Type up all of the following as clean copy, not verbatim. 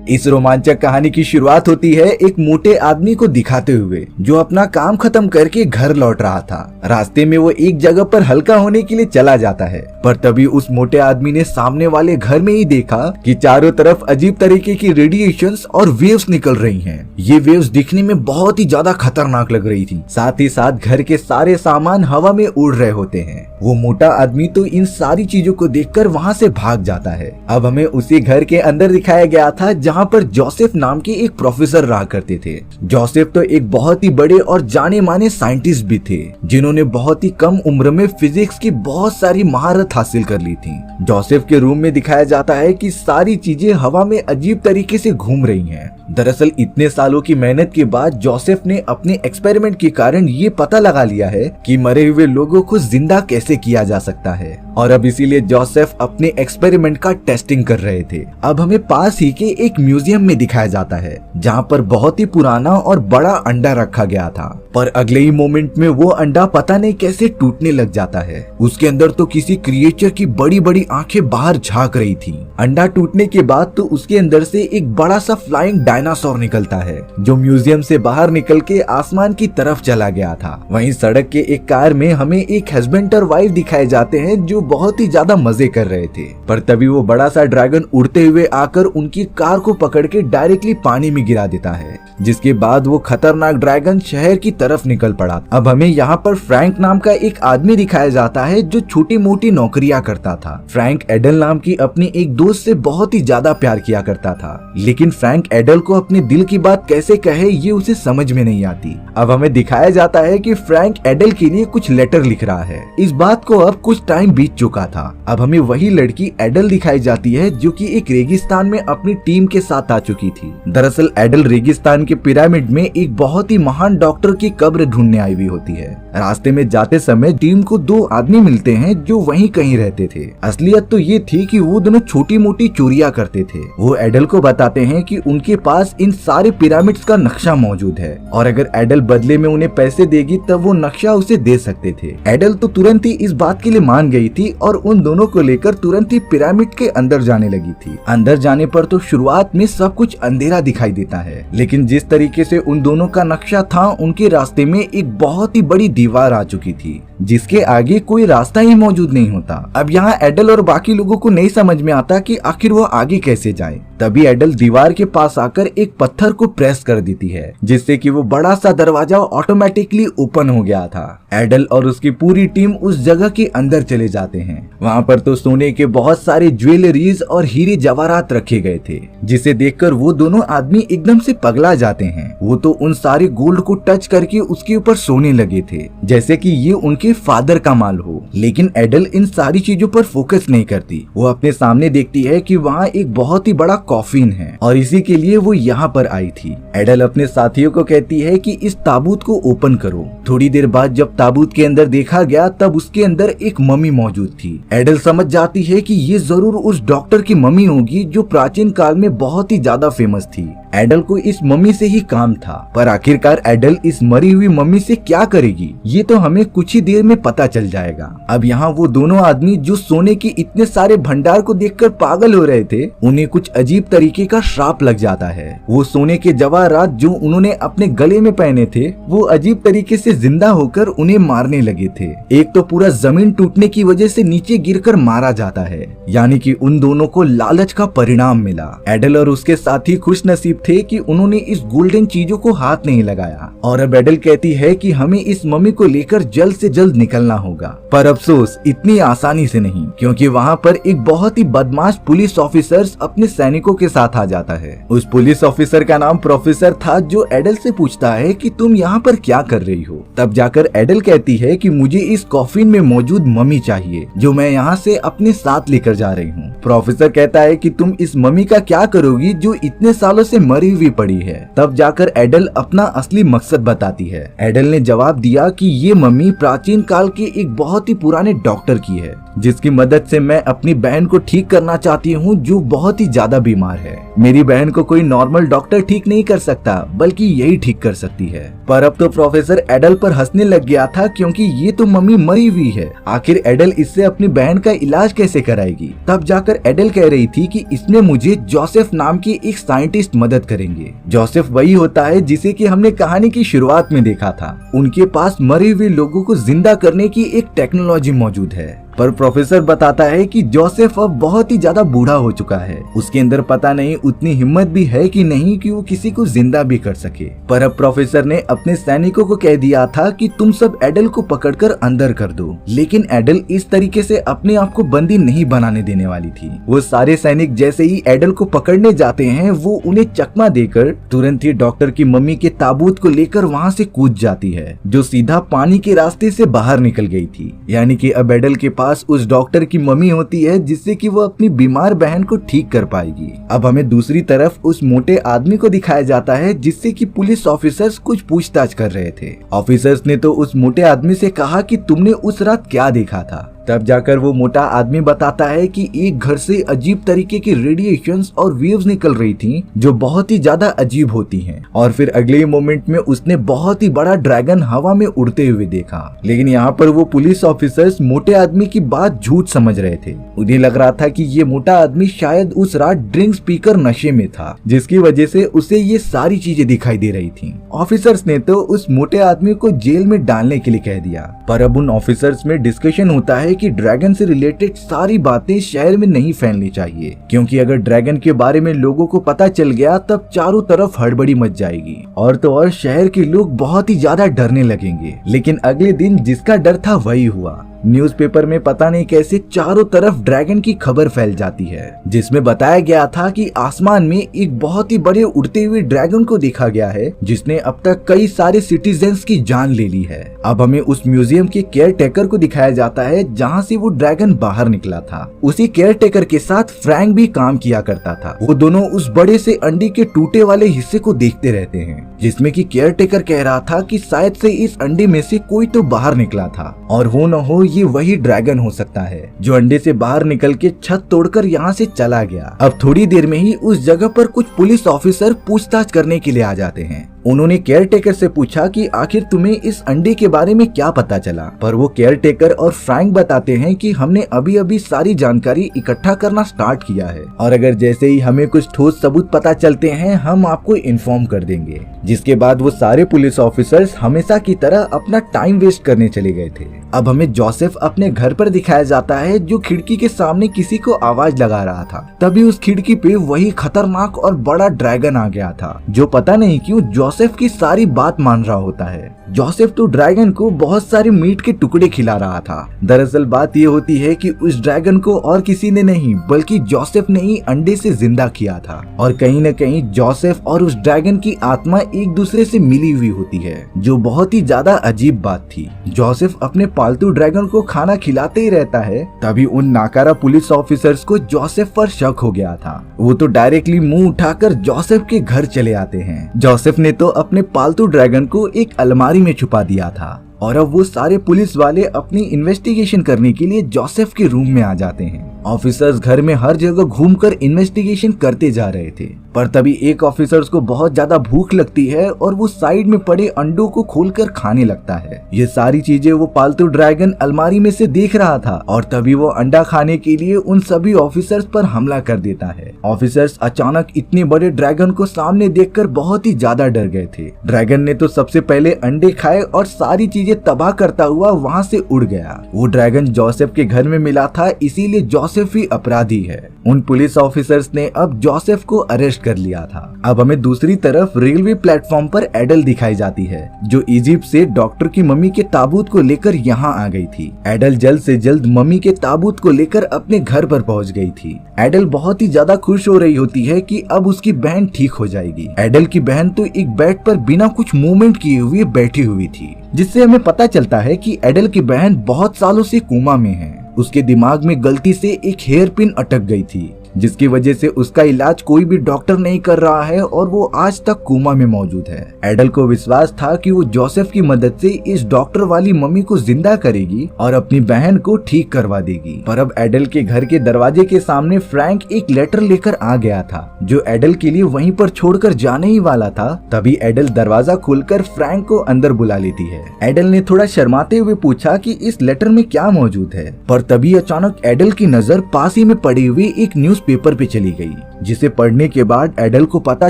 इस रोमांचक कहानी की शुरुआत होती है एक मोटे आदमी को दिखाते हुए जो अपना काम खत्म करके घर लौट रहा था। रास्ते में वो एक जगह पर हल्का होने के लिए चला जाता है, पर तभी उस मोटे आदमी ने सामने वाले घर में ही देखा कि चारों तरफ अजीब तरीके की रेडिएशंस और वेव्स निकल रही हैं। ये वेव्स दिखने में बहुत ही ज्यादा खतरनाक लग रही थी। साथ ही साथ घर के सारे सामान हवा में उड़ रहे होते हैं। वो मोटा आदमी तो इन सारी चीजों को देखकर वहाँ से भाग जाता है। अब हमें उसी घर के अंदर दिखाया गया था जहाँ पर जोसेफ नाम के एक प्रोफेसर रहा करते थे। जोसेफ तो एक बहुत ही बड़े और जाने माने साइंटिस्ट भी थे, जिन्होंने बहुत ही कम उम्र में फिजिक्स की बहुत सारी महारत हासिल कर ली थी। जोसेफ के रूम में दिखाया जाता है कि सारी चीजें हवा में अजीब तरीके से घूम रही हैं। दरअसल इतने सालों की मेहनत के बाद जोसेफ ने अपने एक्सपेरिमेंट के कारण ये पता लगा लिया है कि मरे हुए लोगों को जिंदा कैसे किया जा सकता है, और अब इसीलिए जोसेफ अपने एक्सपेरिमेंट का टेस्टिंग कर रहे थे। अब हमें पास ही के एक म्यूजियम में दिखाया जाता है जहाँ पर बहुत ही पुराना और बड़ा अंडा रखा गया था, पर अगले ही मोमेंट में वो अंडा पता नहीं कैसे टूटने लग जाता है। उसके अंदर तो किसी क्रिएचर की बड़ी बड़ी आंखें बाहर झांक रही थी। अंडा टूटने के बाद तो उसके अंदर से एक बड़ा सा फ्लाइंग डायनासोर निकलता है जो म्यूजियम से बाहर निकल के आसमान की तरफ चला गया था। वहीं सड़क के एक कार में हमें एक हस्बैंड और वाइफ दिखाए जाते हैं जो बहुत ही ज्यादा मजे कर रहे थे, पर तभी वो बड़ा सा ड्रैगन उड़ते हुए आकर उनकी कार को पकड़ के डायरेक्टली पानी में गिरा देता है, जिसके बाद वो खतरनाक ड्रैगन शहर की तरफ निकल पड़ा। अब हमें यहाँ पर फ्रैंक नाम का एक आदमी दिखाया जाता है जो छोटी मोटी नौकरियां करता था। फ्रैंक एडल नाम की अपनी एक दोस्त से बहुत ही ज्यादा प्यार किया करता था, लेकिन फ्रैंक एडल को अपने दिल की बात कैसे कहे ये उसे समझ में नहीं आती। अब हमें दिखाया जाता है कि फ्रैंक एडल के लिए कुछ लेटर लिख रहा है। इस बात को अब कुछ टाइम बीत चुका था। अब हमें वही लड़की एडल दिखाई जाती है जो कि एक रेगिस्तान में अपनी टीम के साथ आ चुकी थी। दरअसल एडल रेगिस्तान के पिरामिड में एक बहुत ही महान डॉक्टर की कब्र ढूंढने आई हुई होती है। रास्ते में जाते समय टीम को दो आदमी मिलते हैं जो वहीं कहीं रहते थे। असलियत तो ये थी कि वो दोनों छोटी मोटी चोरियां करते थे। वो एडल को बताते हैं कि उनके पास इन सारे पिरामिड्स का नक्शा मौजूद है और अगर एडल बदले में उन्हें पैसे देगी तब वो नक्शा उसे दे सकते थे। एडल तो तुरंत ही इस बात के लिए मान गई थी और उन दोनों को लेकर तुरंत ही पिरामिड के अंदर जाने लगी थी। अंदर जाने पर तो शुरुआत में सब कुछ अंधेरा दिखाई देता है, लेकिन जिस तरीके से उन दोनों का नक्शा था उनके रास्ते में एक बहुत ही बड़ी दीवार आ चुकी थी जिसके आगे कोई रास्ता ही मौजूद नहीं होता। अब यहाँ एडल और बाकी लोगों को नहीं समझ में आता कि आखिर वो आगे कैसे जाए। तभी एडल दीवार के पास आकर एक पत्थर को प्रेस कर देती है जिससे कि वो बड़ा सा दरवाजा ऑटोमेटिकली ओपन हो गया था। एडल और उसकी पूरी टीम उस जगह के अंदर चले जाते हैं। वहाँ पर तो सोने के बहुत सारे ज्वेलरीज और हीरे जवाहरात रखे गए थे, जिसे देखकर वो दोनों आदमी एकदम से पगला जाते हैं। वो तो उन सारे गोल्ड को टच करके उसके ऊपर सोने लगे थे जैसे कि ये उनके फादर का माल हो। लेकिन एडल इन सारी चीजों पर फोकस नहीं करती। वो अपने सामने देखती है कि वहाँ एक बहुत ही बड़ा कॉफिन है और इसी के लिए वो यहाँ पर आई थी। एडल अपने साथियों को कहती है कि इस ताबूत को ओपन करो। थोड़ी देर बाद जब ताबूत के अंदर देखा गया तब उसके अंदर एक मम्मी मौजूद थी। एडल समझ जाती है कि ये जरूर उस डॉक्टर की मम्मी होगी जो प्राचीन काल में बहुत ही ज्यादा फेमस थी। एडल को इस मम्मी से ही काम था, पर आखिरकार एडल इस मरी हुई मम्मी से क्या करेगी ये तो हमें कुछ ही देर में पता चल जाएगा। अब यहाँ वो दोनों आदमी जो सोने के इतने सारे भंडार को देखकर पागल हो रहे थे, उन्हें कुछ अजीब तरीके का श्राप लग जाता है। वो सोने के जवाहरात जो उन्होंने अपने गले में पहने थे वो अजीब तरीके से जिंदा होकर उन्हें मारने लगे थे। एक तो पूरा जमीन टूटने की वजह से नीचे गिरकर मारा जाता है, यानी कि उन दोनों को लालच का परिणाम मिला। एडल और उसके साथी खुश नसीब थे कि उन्होंने इस गोल्डन चीजों को हाथ नहीं लगाया। और अब एडल कहती है कि हमें इस मम्मी को लेकर जल्द से जल्द निकलना होगा, पर अफसोस इतनी आसानी से नहीं, क्योंकि वहाँ पर एक बहुत ही बदमाश पुलिस ऑफिसर अपने सैनिकों के साथ आ जाता है। उस पुलिस ऑफिसर का नाम प्रोफेसर था जो एडल से पूछता है कि तुम यहाँ पर क्या कर रही हो। तब जाकर एडल कहती है कि मुझे इस कॉफिन में मौजूद मम्मी चाहिए जो मैं यहाँ से अपने साथ लेकर जा रही हूँ। प्रोफेसर कहता है कि तुम इस मम्मी का क्या करोगी जो इतने सालों से मरी हुई पड़ी है। तब जाकर एडल अपना असली मकसद बताती है। एडल ने जवाब दिया कि ये मम्मी प्राचीन काल के एक बहुत ही पुराने डॉक्टर की है जिसकी मदद से मैं अपनी बहन को ठीक करना चाहती हूँ जो बहुत ही ज्यादा बीमार है। मेरी बहन को कोई नॉर्मल डॉक्टर ठीक नहीं कर सकता बल्कि यही ठीक कर सकती है। पर अब तो प्रोफेसर एडल पर हंसने लग गया था क्योंकि ये तो मम्मी मरी हुई है, आखिर एडल इससे अपनी बहन का इलाज कैसे कराएगी। तब जाकर एडल कह रही थी कि इसमें मुझे जोसेफ नाम के एक साइंटिस्ट मदद करेंगे। जोसेफ वही होता है जिसे कि हमने कहानी की शुरुआत में देखा था। उनके पास मरे हुए लोगों को जिंदा करने की एक टेक्नोलॉजी मौजूद है। पर प्रोफेसर बताता है कि जोसेफ अब बहुत ही ज्यादा बूढ़ा हो चुका है, उसके अंदर पता नहीं उतनी हिम्मत भी है कि नहीं कि वो किसी को जिंदा भी कर सके। पर अब प्रोफेसर ने अपने सैनिकों को कह दिया था कि तुम सब एडल को पकड़कर अंदर कर दो, लेकिन एडल इस तरीके से अपने आप को बंदी नहीं बनाने देने वाली थी। वो सारे सैनिक जैसे ही एडल को पकड़ने जाते हैं वो उन्हें चकमा देकर तुरंत ही डॉक्टर की मम्मी के ताबूत को लेकर वहाँ से कूद जाती है, जो सीधा पानी के रास्ते से बाहर निकल गई थी। यानी कि अब एडल के पास उस डॉक्टर की मम्मी होती है जिससे कि वो अपनी बीमार बहन को ठीक कर पाएगी। अब हमें दूसरी तरफ उस मोटे आदमी को दिखाया जाता है जिससे कि पुलिस ऑफिसर्स कुछ पूछताछ कर रहे थे। ऑफिसर्स ने तो उस मोटे आदमी से कहा कि तुमने उस रात क्या देखा था। तब जाकर वो मोटा आदमी बताता है कि एक घर से अजीब तरीके की रेडिएशंस और वेव्स निकल रही थी जो बहुत ही ज्यादा अजीब होती हैं। और फिर अगले मोमेंट में उसने बहुत ही बड़ा ड्रैगन हवा में उड़ते हुए देखा। लेकिन यहाँ पर वो पुलिस ऑफिसर्स मोटे आदमी की बात झूठ समझ रहे थे। उन्हें लग रहा था कि ये मोटा आदमी शायद उस रात ड्रिंक्स पीकर नशे में था, जिसकी वजह से उसे ये सारी चीजें दिखाई दे रही थी। ऑफिसर्स ने तो उस मोटे आदमी को जेल में डालने के लिए कह दिया। पर अब उन ऑफिसर्स में डिस्कशन होता है कि ड्रैगन से रिलेटेड सारी बातें शहर में नहीं फैलनी चाहिए, क्योंकि अगर ड्रैगन के बारे में लोगों को पता चल गया तब चारों तरफ हड़बड़ी मच जाएगी और तो और शहर के लोग बहुत ही ज्यादा डरने लगेंगे। लेकिन अगले दिन जिसका डर था वही हुआ। न्यूज़पेपर में पता नहीं कैसे चारों तरफ ड्रैगन की खबर फैल जाती है, जिसमें बताया गया था कि आसमान में एक बहुत ही बड़े उड़ते हुए ड्रैगन को देखा गया है जिसने अब तक कई सारे सिटीजन्स की जान ले ली है। अब हमें उस म्यूजियम के केयर टेकर को दिखाया जाता है जहाँ से वो ड्रैगन बाहर निकला था। उसी केयर टेकर के साथ फ्रैंक भी काम किया करता था। वो दोनों उस बड़े से अंडे के टूटे वाले हिस्से को देखते रहते हैं, जिसमें कि केयर टेकर कह रहा था कि शायद से इस अंडे में से कोई तो बाहर निकला था और हो न हो ये वही ड्रैगन हो सकता है जो अंडे से बाहर निकल के छत तोड़कर यहाँ से चला गया। अब थोड़ी देर में ही उस जगह पर कुछ पुलिस ऑफिसर पूछताछ करने के लिए आ जाते हैं। उन्होंने केयर टेकर से पूछा कि आखिर तुम्हें इस अंडे के बारे में क्या पता चला। पर वो केयर टेकर और फ्रैंक बताते हैं कि हमने अभी अभी सारी जानकारी इकट्ठा करना स्टार्ट किया है और अगर जैसे ही हमें कुछ ठोस सबूत पता चलते हैं हम आपको इन्फॉर्म कर देंगे। जिसके बाद वो सारे पुलिस ऑफिसर्स हमेशा की तरह अपना टाइम वेस्ट करने चले गए थे। अब हमें जोसेफ अपने घर पर दिखाया जाता है जो खिड़की के सामने किसी को आवाज लगा रहा था। तभी उस खिड़की पे वही खतरनाक और बड़ा ड्रैगन आ गया था जो पता नहीं क्यों जोसेफ की सारी बात मान रहा होता है। जोसेफ तो ड्रैगन को बहुत सारे मीट के टुकड़े खिला रहा था। दरअसल बात ये होती है कि उस ड्रैगन को और किसी ने नहीं बल्कि जोसेफ ने ही अंडे से जिंदा किया था और कहीं न कहीं जोसेफ और उस ड्रैगन की आत्मा एक दूसरे से मिली हुई होती है, जो बहुत ही ज्यादा अजीब बात थी। जोसेफ अपने पालतू ड्रैगन को खाना खिलाते ही रहता है। तभी उन नाकारा पुलिस ऑफिसर्स को जोसेफ पर शक हो गया था। वो तो डायरेक्टली मुंह उठाकर जोसेफ के घर चले आते हैं। जोसेफ ने तो अपने पालतू ड्रैगन को एक अलमारी में छुपा दिया था और अब वो सारे पुलिस वाले अपनी इन्वेस्टिगेशन करने के लिए जोसेफ के रूम में आ जाते हैं। ऑफिसर्स घर में हर जगह घूमकर इन्वेस्टिगेशन करते जा रहे थे, पर तभी एक ऑफिसर्स को बहुत ज्यादा भूख लगती है और वो साइड में पड़े अंडों को खोलकर खाने लगता है। ये सारी चीजें वो पालतू ड्रैगन अलमारी में से देख रहा था और तभी वो अंडा खाने के लिए उन सभी ऑफिसर्स पर हमला कर देता है। ऑफिसर्स अचानक इतने बड़े ड्रैगन को सामने देखकर बहुत ही ज्यादा डर गए थे। ड्रैगन ने तो सबसे पहले अंडे खाए और सारी चीजें तबाह करता हुआ वहाँ से उड़ गया। वो ड्रैगन जोसेफ के घर में मिला था, इसीलिए जोसेफ ही अपराधी है। उन पुलिस ऑफिसर्स ने अब जोसेफ को अरेस्ट कर लिया था। अब हमें दूसरी तरफ रेलवे प्लेटफॉर्म पर एडल दिखाई जाती है, जो इजिप्ट से डॉक्टर की मम्मी के ताबूत को लेकर यहाँ आ गई थी। एडल जल्द से जल्द मम्मी के ताबूत को लेकर अपने घर पर पहुँच गई थी। एडल बहुत ही ज्यादा खुश हो रही होती है कि अब उसकी बहन ठीक हो जाएगी। एडल की बहन तो एक बेड पर बिना कुछ मूवमेंट किए हुए बैठी हुई थी, जिससे हमें पता चलता है कि एडल की बहन बहुत सालों से कोमा में है। उसके दिमाग में गलती से एक हेयर पिन अटक गई थी, जिसकी वजह से उसका इलाज कोई भी डॉक्टर नहीं कर रहा है और वो आज तक कोमा में मौजूद है। एडल को विश्वास था कि वो जोसेफ की मदद से इस डॉक्टर वाली मम्मी को जिंदा करेगी और अपनी बहन को ठीक करवा देगी। पर अब एडल के घर के दरवाजे के सामने फ्रैंक एक लेटर लेकर आ गया था जो एडल के लिए वहीं पर छोड़कर जाने ही वाला था। तभी एडल दरवाजा खोलकर फ्रैंक को अंदर बुला लेती है। एडल ने थोड़ा शर्माते हुए पूछा कि इस लेटर में क्या मौजूद है, पर तभी अचानक एडल की नजर पास ही में पड़ी हुई एक न्यूज़पेपर पे चली गई, जिसे पढ़ने के बाद एडल को पता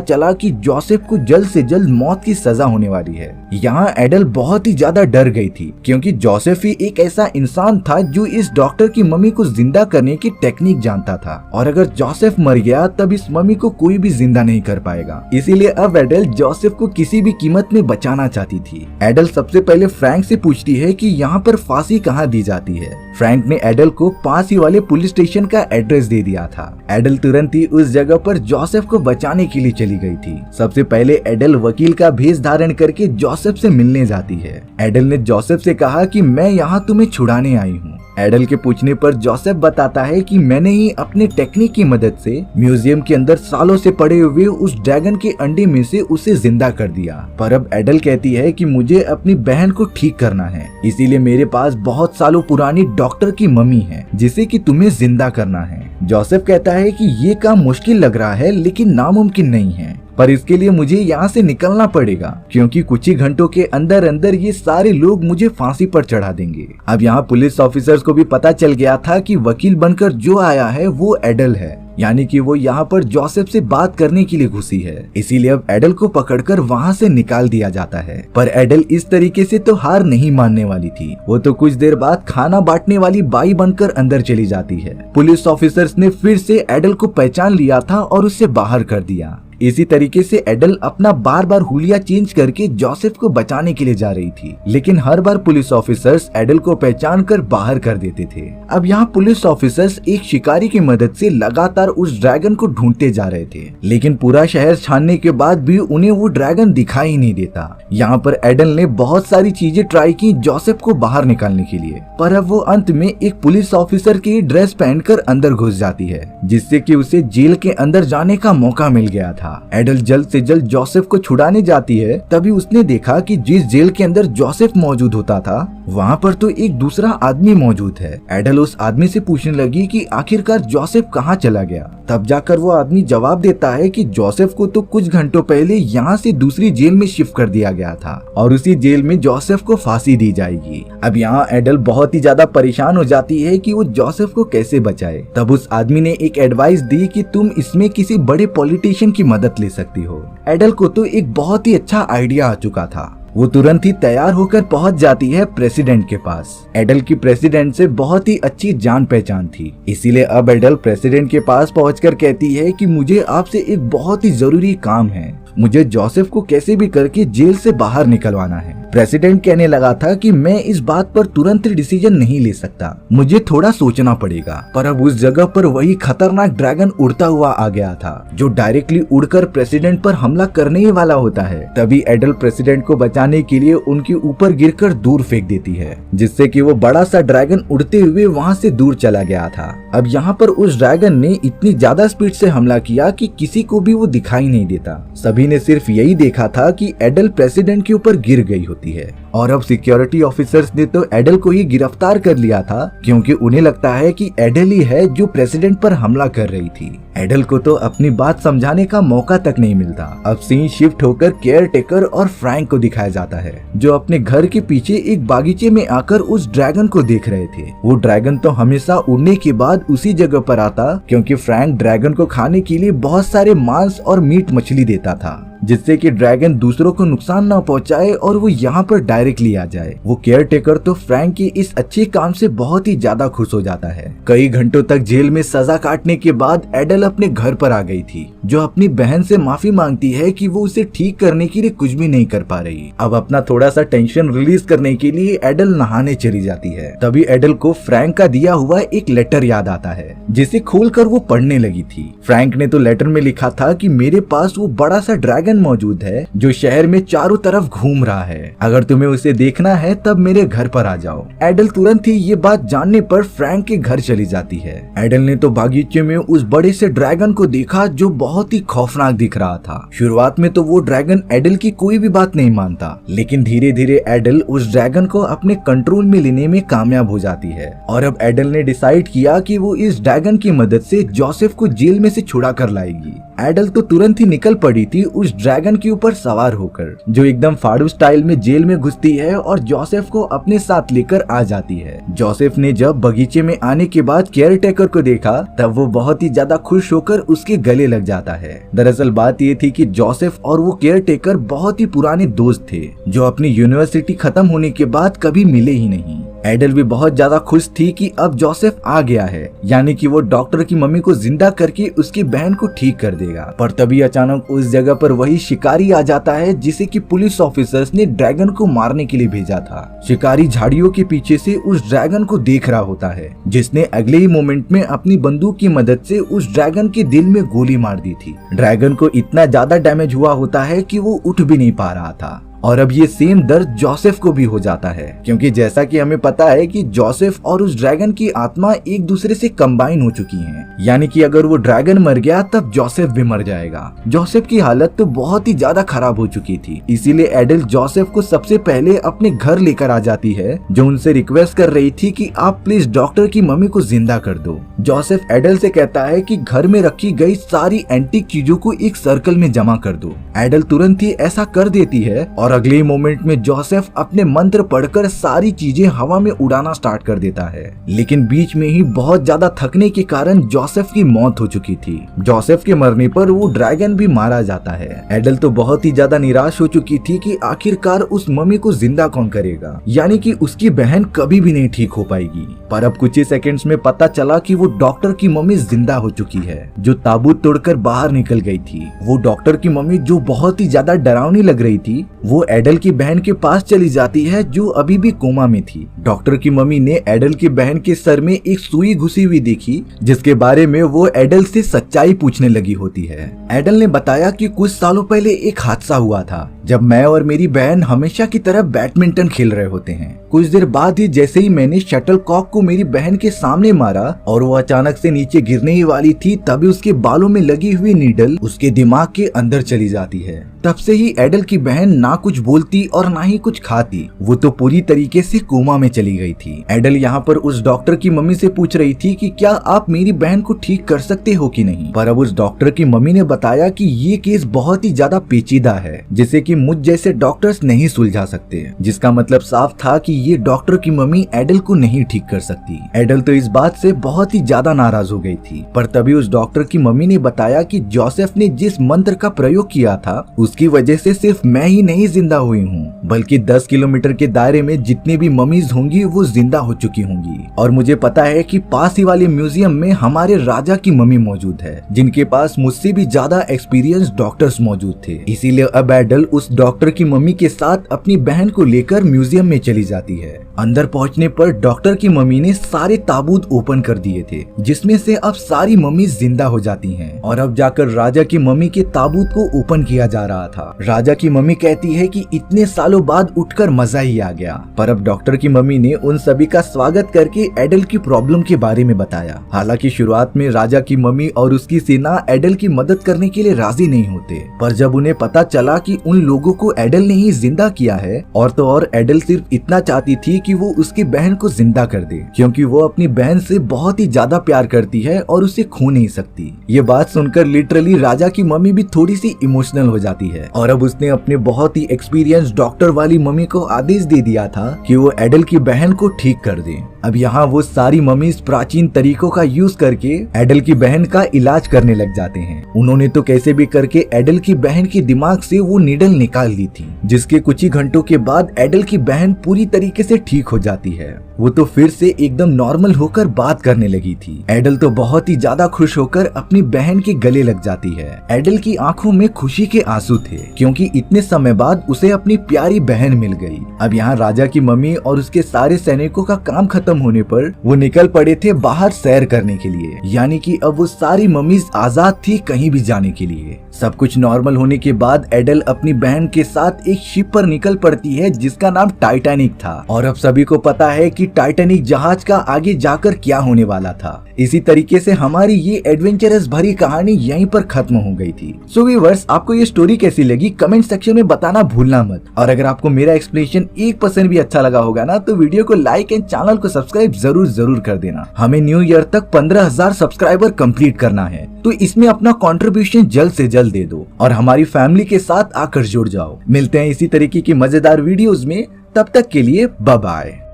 चला कि जोसेफ को जल्द से जल्द मौत की सजा होने वाली है। यहाँ एडल बहुत ही ज्यादा डर गई थी क्योंकि जोसेफ ही एक ऐसा इंसान था जो इस डॉक्टर की मम्मी को जिंदा करने की टेक्निक जानता था और अगर जोसेफ मर गया तब इस मम्मी को कोई भी जिंदा नहीं कर पाएगा। इसीलिए अब एडल जोसेफ को किसी भी कीमत में बचाना चाहती थी। एडल सबसे पहले फ्रैंक से पूछती है कि यहाँ पर फांसी कहाँ दी जाती है। फ्रैंक ने एडल को पास ही वाले पुलिस स्टेशन का एड्रेस दे दिया था। एडल तुरंत ही उस जगह पर जोसेफ को बचाने के लिए चली गई थी। सबसे पहले एडल वकील का भेष धारण करके जोसेफ से मिलने जाती है। एडल ने जोसेफ से कहा कि मैं यहाँ तुम्हें छुड़ाने आई हूँ। एडल के पूछने पर जोसेफ बताता है कि मैंने ही अपने टेक्निक की मदद से म्यूजियम के अंदर सालों से पड़े हुए उस ड्रैगन के अंडे में से उसे जिंदा कर दिया। पर अब एडल कहती है कि मुझे अपनी बहन को ठीक करना है, इसीलिए मेरे पास बहुत सालों पुरानी डॉक्टर की मम्मी है जिसे कि तुम्हें जिंदा करना है। जोसेफ कहता है कि ये काम मुश्किल लग रहा है लेकिन नामुमकिन नहीं है, पर इसके लिए मुझे यहाँ से निकलना पड़ेगा क्योंकि कुछ ही घंटों के अंदर अंदर ये सारे लोग मुझे फांसी पर चढ़ा देंगे। अब यहाँ पुलिस ऑफिसर्स को भी पता चल गया था कि वकील बनकर जो आया है वो एडल है, यानी कि वो यहाँ पर जोसेफ से बात करने के लिए घुसी है। इसीलिए अब एडल को पकड़कर वहाँ से निकाल दिया जाता है। पर एडल इस तरीके से तो हार नहीं मानने वाली थी। वो तो कुछ देर बाद खाना बांटने वाली बाई बनकर अंदर चली जाती है। पुलिस ऑफिसर्स ने फिर से एडल को पहचान लिया था और उसे बाहर कर दिया। इसी तरीके से एडल अपना बार बार हुलिया चेंज करके जोसेफ को बचाने के लिए जा रही थी, लेकिन हर बार पुलिस ऑफिसर्स एडल को पहचान कर बाहर कर देते थे। अब यहाँ पुलिस ऑफिसर्स एक शिकारी की मदद से लगातार उस ड्रैगन को ढूंढते जा रहे थे, लेकिन पूरा शहर छानने के बाद भी उन्हें वो ड्रैगन दिखाई नहीं देता। यहाँ पर एडल ने बहुत सारी चीजें ट्राई की जोसेफ को बाहर निकालने के लिए, पर अब वो अंत में एक पुलिस ऑफिसर की ड्रेस पहनकर अंदर घुस जाती है, जिससे कि उसे जेल के अंदर जाने का मौका मिल गया था। एडल जल्द से जल्द जोसेफ को छुड़ाने जाती है। तभी उसने देखा कि जिस जेल के अंदर जोसेफ मौजूद होता था वहाँ पर तो एक दूसरा आदमी मौजूद है। एडल उस आदमी से पूछने लगी कि आखिरकार जोसेफ कहाँ चला गया। तब जाकर वो आदमी जवाब देता है कि जोसेफ को तो कुछ घंटों पहले यहाँ से दूसरी जेल में शिफ्ट कर दिया गया था और उसी जेल में जोसेफ को फांसी दी जाएगी। अब यहाँ एडल बहुत ही ज्यादा परेशान हो जाती है कि वो जोसेफ को कैसे बचाए। तब उस आदमी ने एक एडवाइस दी कि तुम इसमें किसी बड़े पॉलिटिशियन की मदद ले सकती हो। एडल को तो एक बहुत ही अच्छा आइडिया आ चुका था। वो तुरंत ही तैयार होकर पहुंच जाती है प्रेसिडेंट के पास। एडल की प्रेसिडेंट से बहुत ही अच्छी जान पहचान थी, इसीलिए अब एडल प्रेसिडेंट के पास पहुंचकर कहती है कि मुझे आपसे एक बहुत ही जरूरी काम है, मुझे जोसेफ को कैसे भी करके जेल से बाहर निकलवाना है। प्रेसिडेंट कहने लगा था कि मैं इस बात पर तुरंत डिसीजन नहीं ले सकता, मुझे थोड़ा सोचना पड़ेगा। पर अब उस जगह पर वही खतरनाक ड्रैगन उड़ता हुआ आ गया था जो डायरेक्टली उड़कर प्रेसिडेंट पर हमला करने ही वाला होता है। तभी एडल प्रेसिडेंट को बचाने के लिए उनके ऊपर गिरकर दूर फेंक देती है, जिससे कि वो बड़ा सा ड्रैगन उड़ते हुए वहाँ से दूर चला गया था। अब यहाँ पर उस ड्रैगन ने इतनी ज्यादा स्पीड से हमला किया कि किसी को भी वो दिखाई नहीं देता। सभी ने सिर्फ यही देखा था कि एडल प्रेसिडेंट के ऊपर गिर गई होती है। और अब सिक्योरिटी ऑफिसर्स ने तो एडल को ही गिरफ्तार कर लिया था क्योंकि उन्हें लगता है कि एडल ही है जो प्रेसिडेंट पर हमला कर रही थी। एडल को तो अपनी बात समझाने का मौका तक नहीं मिलता। अब सीन शिफ्ट होकर केयर टेकर और फ्रैंक को दिखाया जाता है जो अपने घर के पीछे एक बागीचे में आकर उस ड्रैगन को देख रहे थे। वो ड्रैगन तो हमेशा उड़ने के बाद उसी जगह पर आता क्योंकि फ्रैंक ड्रैगन को खाने के लिए बहुत सारे मांस और मीट मछली देता था, जिससे कि ड्रैगन दूसरों को नुकसान न पहुंचाए और वो यहाँ पर डायरेक्टली आ जाए। वो केयर टेकर तो फ्रैंक की इस अच्छे काम से बहुत ही ज्यादा खुश हो जाता है। कई घंटों तक जेल में सजा काटने के बाद एडल अपने घर पर आ गई थी, जो अपनी बहन से माफी मांगती है कि वो उसे ठीक करने के लिए कुछ भी नहीं कर पा रही। अब अपना थोड़ा सा टेंशन रिलीज करने के लिए एडल नहाने चली जाती है। तभी एडल को फ्रैंक का दिया हुआ एक लेटर याद आता है, जिसे खोलकर वो पढ़ने लगी थी। फ्रैंक ने तो लेटर में लिखा था कि मेरे पास वो बड़ा सा ड्रैगन मौजूद है जो शहर में चारों तरफ घूम रहा है। अगर तुम्हें उसे देखना है तब मेरे घर पर आ जाओ। एडल तुरंत ही ये बात जानने पर फ्रैंक के घर चली जाती है। एडल ने तो बागीचे में उस बड़े से ड्रैगन को देखा जो बहुत ही खौफनाक दिख रहा था। शुरुआत में तो वो ड्रैगन एडल की कोई भी बात नहीं मानता, लेकिन धीरे धीरे एडल उस ड्रैगन को अपने कंट्रोल में लेने में कामयाब हो जाती है। और अब एडल ने डिसाइड किया कि वो इस ड्रैगन की मदद से जोसेफ को जेल में से छुड़ा कर लाएगी। एडल तो तुरंत ही निकल पड़ी थी उस ड्रैगन के ऊपर सवार होकर, जो एकदम फाड़ू स्टाइल में जेल में घुसती है और जोसेफ को अपने साथ लेकर आ जाती है। जोसेफ ने जब बगीचे में आने के बाद केयर टेकर को देखा तब वो बहुत ही ज्यादा खुश होकर उसके गले लग जाता है। दरअसल बात ये थी कि जोसेफ और वो केयर टेकर बहुत ही पुराने दोस्त थे, जो अपनी यूनिवर्सिटी खत्म होने के बाद कभी मिले ही नहीं। एडल भी बहुत ज्यादा खुश थी कि अब जोसेफ आ गया है, यानी कि वो डॉक्टर की मम्मी को जिंदा करके उसकी बहन को ठीक कर देगा। पर तभी अचानक उस जगह पर वही शिकारी आ जाता है जिसे कि पुलिस ऑफिसर्स ने ड्रैगन को मारने के लिए भेजा था। शिकारी झाड़ियों के पीछे से उस ड्रैगन को देख रहा होता है, जिसने अगले ही मोमेंट में अपनी बंदूक की मदद से उस ड्रैगन के दिल में गोली मार दी थी। ड्रैगन को इतना ज्यादा डैमेज हुआ होता है कि वो उठ भी नहीं पा रहा था। और अब ये सेम दर्द जोसेफ को भी हो जाता है, क्योंकि जैसा कि हमें पता है कि जोसेफ और उस ड्रैगन की आत्मा एक दूसरे से कंबाइन हो चुकी हैं। यानी कि अगर वो ड्रैगन मर गया तब जोसेफ भी मर जाएगा। जोसेफ की हालत तो बहुत ही ज्यादा खराब हो चुकी थी, इसीलिए एडल जोसेफ को सबसे पहले अपने घर लेकर आ जाती है, जो उनसे रिक्वेस्ट कर रही थी कि आप प्लीज डॉक्टर की मम्मी को जिंदा कर दो। जोसेफ एडल से कहता है कि घर में रखी गई सारी एंटीक चीजों को एक सर्कल में जमा कर दो। एडल तुरंत ही ऐसा कर देती है और अगले मोमेंट में जोसेफ अपने मंत्र पढ़कर सारी चीजें हवा में उड़ाना स्टार्ट कर देता है। लेकिन बीच में ही बहुत ज्यादा थकने के कारण जोसेफ की मौत हो चुकी थी। जोसेफ के मरने पर वो ड्रैगन भी मारा जाता है। एडल तो बहुत ही ज्यादा निराश हो चुकी थी कि आखिरकार उस मम्मी को जिंदा कौन करेगा, यानी कि उसकी बहन कभी भी नहीं ठीक हो पाएगी। पर अब कुछ ही सेकंड्स में पता चला कि वो डॉक्टर की मम्मी जिंदा हो चुकी है, जो ताबूत तोड़कर बाहर निकल गई थी। वो डॉक्टर की मम्मी जो बहुत ही ज्यादा डरावनी लग रही थी, वो एडल की बहन के पास चली जाती है, जो अभी भी कोमा में थी। डॉक्टर की मम्मी ने एडल की बहन के सर में एक सुई घुसी हुई देखी, जिसके बारे में वो एडल से सच्चाई पूछने लगी होती है। एडल ने बताया कि कुछ सालों पहले एक हादसा हुआ था, जब मैं और मेरी बहन हमेशा की तरह बैडमिंटन खेल रहे होते हैं। कुछ देर बाद ही जैसे ही मैंने शटल कॉक को मेरी बहन के सामने मारा और वो अचानक से नीचे गिरने ही वाली थी, तभी उसके बालों में लगी हुई नीडल उसके दिमाग के अंदर चली जाती है। तब से ही एडल की बहन ना कुछ बोलती और ना ही कुछ खाती, वो तो पूरी तरीके से कोमा में चली गई थी। एडल यहाँ पर उस डॉक्टर की मम्मी से पूछ रही थी कि क्या आप मेरी बहन को ठीक कर सकते हो कि नहीं, पर अब उस डॉक्टर की मम्मी ने बताया कि ये केस बहुत ही ज्यादा पेचीदा है, जिसे कि मुझ जैसे डॉक्टर्स नहीं सुलझा सकते। जिसका मतलब साफ था कि ये डॉक्टर की मम्मी एडल को नहीं ठीक कर सकती। एडल तो इस बात से बहुत ही ज्यादा नाराज हो गई थी, पर तभी उस डॉक्टर की मम्मी ने बताया कि जोसेफ ने जिस मंत्र का प्रयोग किया था उसकी वजह से सिर्फ मैं ही नहीं जिंदा हुई हूँ, बल्कि 10 किलोमीटर के दायरे में जितनी भी मम्मीज होंगी वो जिंदा हो चुकी होंगी। और मुझे पता है कि पास ही वाले म्यूजियम में हमारे राजा की मम्मी मौजूद है, जिनके पास मुझसे भी ज्यादा एक्सपीरियंस डॉक्टर्स मौजूद थे। इसीलिए अब एडल उस डॉक्टर की मम्मी के साथ अपनी बहन को लेकर म्यूजियम में चली जाती है। अंदर पहुंचने पर डॉक्टर की मम्मी ने सारे ताबूत ओपन कर दिए थे, जिसमें से अब सारी मम्मी जिंदा हो जाती हैं। और अब जाकर राजा की मम्मी के ताबूत को ओपन किया जा रहा था। राजा की मम्मी कहती है कि इतने सालों बाद उठकर मजा ही आ गया। पर अब डॉक्टर की मम्मी ने उन सभी का स्वागत करके एडल की प्रॉब्लम के बारे में बताया। हालांकि शुरुआत में राजा की मम्मी और उसकी सेना एडल की मदद करने के लिए राजी नहीं होते, पर जब उन्हें पता चला कि उन लोगों को एडल ने ही जिंदा किया है, और तो और एडल सिर्फ इतना चाहती थी कि वो उसकी बहन को जिंदा कर दे, क्योंकि वो अपनी बहन से बहुत ही ज्यादा प्यार करती है और उसे खो नहीं सकती। ये बात सुनकर लिटरली राजा की मम्मी भी थोड़ी सी इमोशनल हो जाती है, और अब उसने अपने बहुत ही एक्सपीरियंस डॉक्टर वाली मम्मी को आदेश दे दिया था कि वो एडल की बहन को ठीक कर दे। अब यहाँ वो सारी मम्मीज प्राचीन तरीकों का यूज करके एडल की बहन का इलाज करने लग जाते हैं। उन्होंने तो कैसे भी करके एडल की बहन के दिमाग से वो नीडल निकाल ली थी, जिसके कुछ ही घंटों के बाद एडल की बहन पूरी तरीके से ठीक हो जाती है। वो तो फिर से एकदम नॉर्मल होकर बात करने लगी थी। एडल तो बहुत ही ज्यादा खुश होकर अपनी बहन के गले लग जाती है। एडल की आंखों में खुशी के आंसू थे, क्योंकि इतने समय बाद उसे अपनी प्यारी बहन मिल गई। अब यहाँ राजा की मम्मी और उसके सारे सैनिकों का काम खत्म खत्म होने पर वो निकल पड़े थे बाहर सैर करने के लिए। यानी कि अब वो सारी मम्मीज आजाद थी कहीं भी जाने के लिए। सब कुछ नॉर्मल होने के बाद एडल अपनी बहन के साथ एक शिप पर निकल पड़ती है जिसका नाम टाइटैनिक था। और अब सभी को पता है कि टाइटैनिक जहाज का आगे जाकर क्या होने वाला था। इसी तरीके से हमारी ये एडवेंचरस भरी कहानी यहीं पर खत्म हो गई थी। सो व्यूअर्स, आपको ये स्टोरी कैसी लगी कमेंट सेक्शन में बताना भूलना मत। और अगर आपको मेरा एक्सप्लेनेशन 1% भी अच्छा लगा होगा ना, तो वीडियो को लाइक एंड चैनल को सब्सक्राइब जरूर कर देना। हमें न्यू ईयर तक 15,000 सब्सक्राइबर कंप्लीट करना है, तो इसमें अपना कंट्रीब्यूशन जल्द से जल्द दे दो और हमारी फैमिली के साथ आकर जुड़ जाओ। मिलते हैं इसी तरीके की मजेदार वीडियोस में, तब तक के लिए बाय बाय।